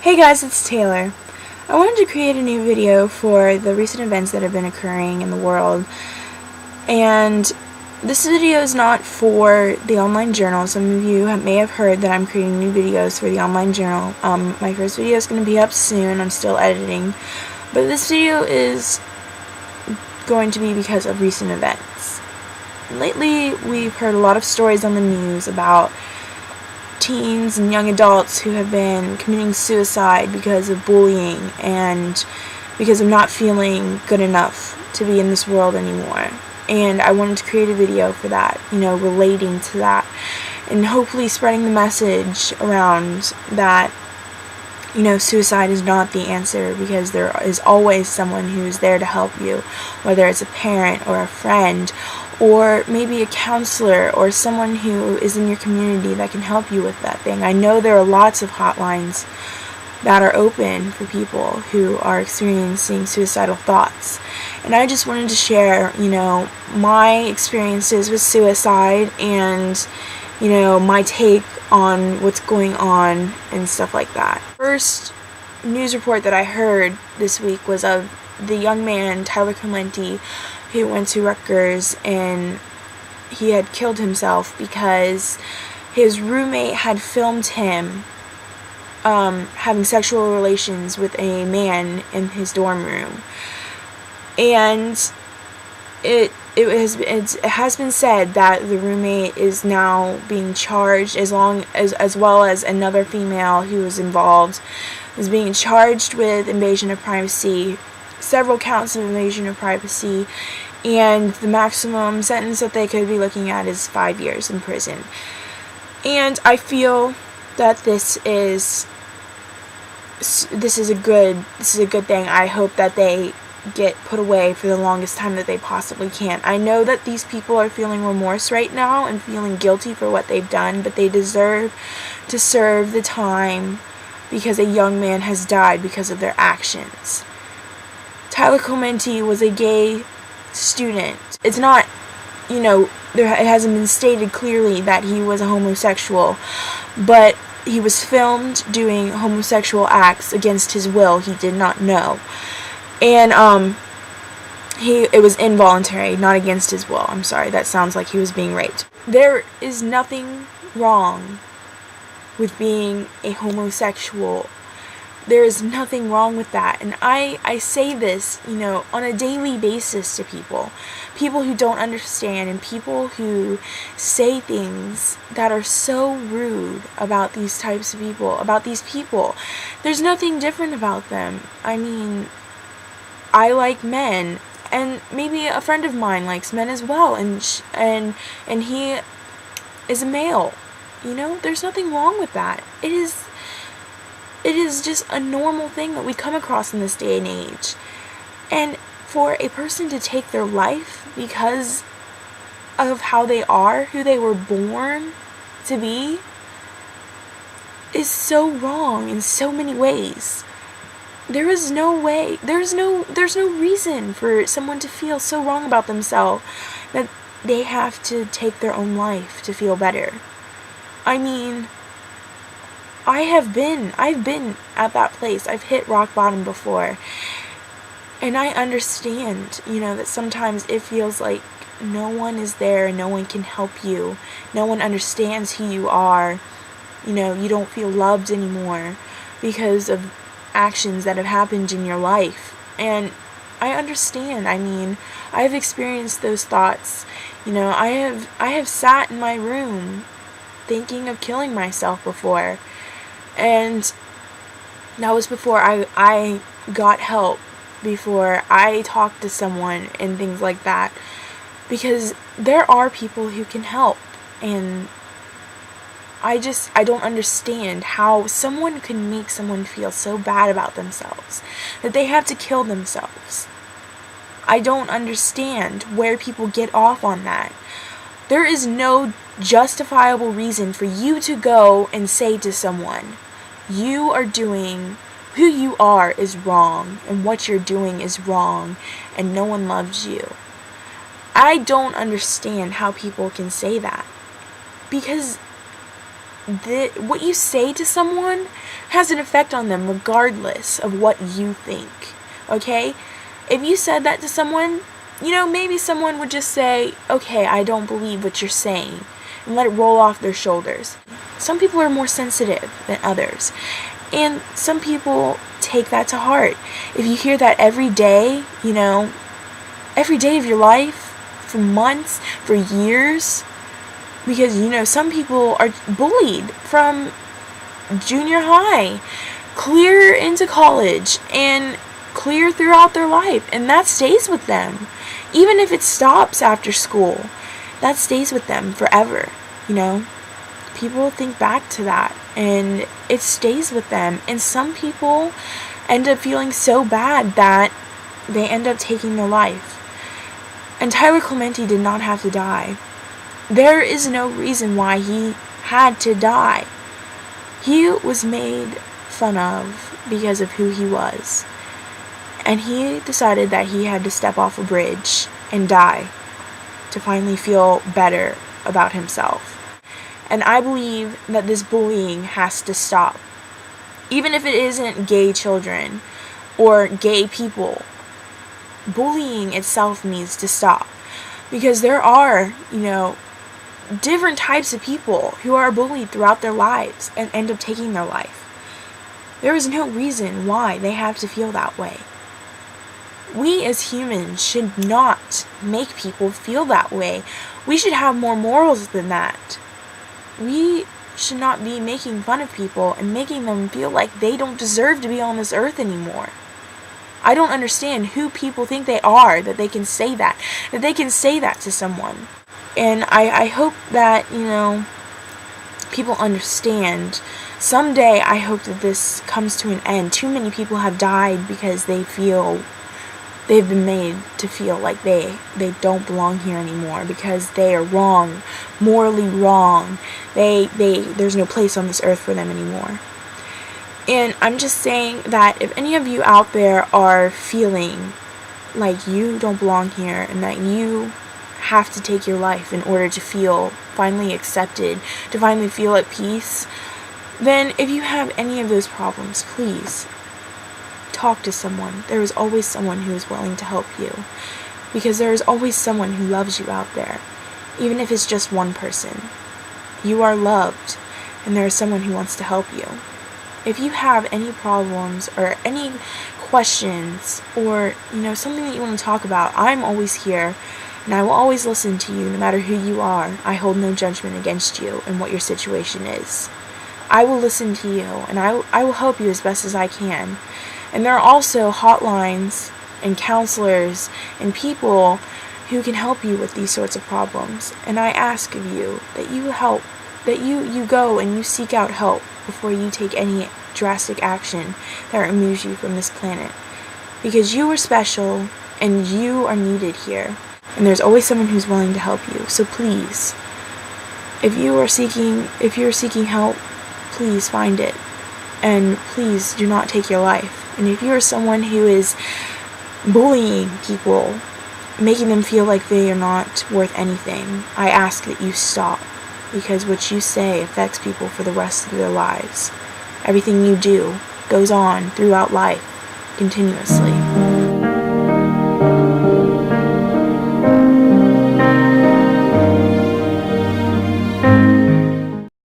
Hey guys, it's Taylor. I wanted to create a new video for the recent events that have been occurring in the world, and this video is not for the online journal. Some of you may have heard that I'm creating new videos for the online journal. My first video is going to be up soon. I'm still editing, but this video is going to be because of recent events. Lately, we've heard a lot of stories on the news about teens and young adults who have been committing suicide because of bullying and because of not feeling good enough to be in this world anymore. And I wanted to create a video for that, relating to that, and hopefully spreading the message around that, suicide is not the answer, because there is always someone who is there to help you, whether it's a parent or a friend, or maybe a counselor or someone who is in your community that can help you with that thing. I know there are lots of hotlines that are open for people who are experiencing suicidal thoughts. And I just wanted to share, my experiences with suicide and, my take on what's going on and stuff like that. First news report that I heard this week was of the young man, Tyler Clementi, who went to Rutgers, and he had killed himself because his roommate had filmed him having sexual relations with a man in his dorm room. And it has been said that the roommate is now being charged, as well as another female who was involved is being charged with invasion of privacy, several counts of invasion of privacy, and the maximum sentence that they could be looking at is 5 years in prison. And I feel that this is a good thing. I hope that they get put away for the longest time that they possibly can. I know that these people are feeling remorse right now and feeling guilty for what they've done, but they deserve to serve the time because a young man has died because of their actions. Tyler Clementi was a gay student. It's not, it hasn't been stated clearly that he was a homosexual, but he was filmed doing homosexual acts against his will. He did not know. And it was involuntary, not against his will. I'm sorry, that sounds like he was being raped. There is nothing wrong with being a homosexual. There is nothing wrong with that. And I say this, on a daily basis to people who don't understand, and people who say things that are so rude about these types of people, about these people. There's nothing different about them. I mean, I like men, and maybe a friend of mine likes men as well, and he is a male. There's nothing wrong with that. It is just a normal thing that we come across in this day and age. And for a person to take their life because of how they are, who they were born to be, is so wrong in so many ways. There's no reason for someone to feel so wrong about themselves that they have to take their own life to feel better. I mean, I've been at that place. I've hit rock bottom before. And I understand, that sometimes it feels like no one is there, no one can help you, no one understands who you are. You don't feel loved anymore because of actions that have happened in your life. And I understand. I mean, I've experienced those thoughts. I have sat in my room thinking of killing myself before. And that was before I got help, before I talked to someone and things like that. Because there are people who can help. And I don't understand how someone can make someone feel so bad about themselves that they have to kill themselves. I don't understand where people get off on that. There is no justifiable reason for you to go and say to someone, you are doing, who you are is wrong, and what you're doing is wrong, and no one loves you. I don't understand how people can say that. Because what you say to someone has an effect on them regardless of what you think, okay? If you said that to someone, maybe someone would just say, okay, I don't believe what you're saying, and let it roll off their shoulders. Some people are more sensitive than others, and some people take that to heart. If you hear that every day, every day of your life, for months, for years, because, some people are bullied from junior high, clear into college, and clear throughout their life, and that stays with them. Even if it stops after school, that stays with them forever, People think back to that, and it stays with them, and some people end up feeling so bad that they end up taking their life. And Tyler Clementi did not have to die. There is no reason why he had to die. He was made fun of because of who he was. And he decided that he had to step off a bridge and die to finally feel better about himself. And I believe that this bullying has to stop. Even if it isn't gay children or gay people, bullying itself needs to stop. Because there are, different types of people who are bullied throughout their lives and end up taking their life. There is no reason why they have to feel that way. We as humans should not make people feel that way. We should have more morals than that. We should not be making fun of people and making them feel like they don't deserve to be on this earth anymore. I don't understand who people think they are, that they can say that they can say that to someone. And I hope that, people understand. Someday I hope that this comes to an end. Too many people have died because they've been made to feel like they don't belong here anymore because they are wrong, morally wrong. There's no place on this earth for them anymore. And I'm just saying that if any of you out there are feeling like you don't belong here and that you have to take your life in order to feel finally accepted, to finally feel at peace, then if you have any of those problems, please talk to someone. There is always someone who is willing to help you, because there is always someone who loves you out there, even if it's just one person. You are loved, and there is someone who wants to help you. If you have any problems or any questions or, something that you want to talk about, I'm always here, and I will always listen to you no matter who you are. I hold no judgment against you and what your situation is. I will listen to you, and I will help you as best as I can. And there are also hotlines and counselors and people who can help you with these sorts of problems. And I ask of you that you help, that you go and you seek out help before you take any drastic action that removes you from this planet. Because you are special and you are needed here. And there's always someone who's willing to help you. So please, if you're seeking help, please find it. And please do not take your life. And if you are someone who is bullying people, making them feel like they are not worth anything, I ask that you stop. Because what you say affects people for the rest of their lives. Everything you do goes on throughout life, continuously.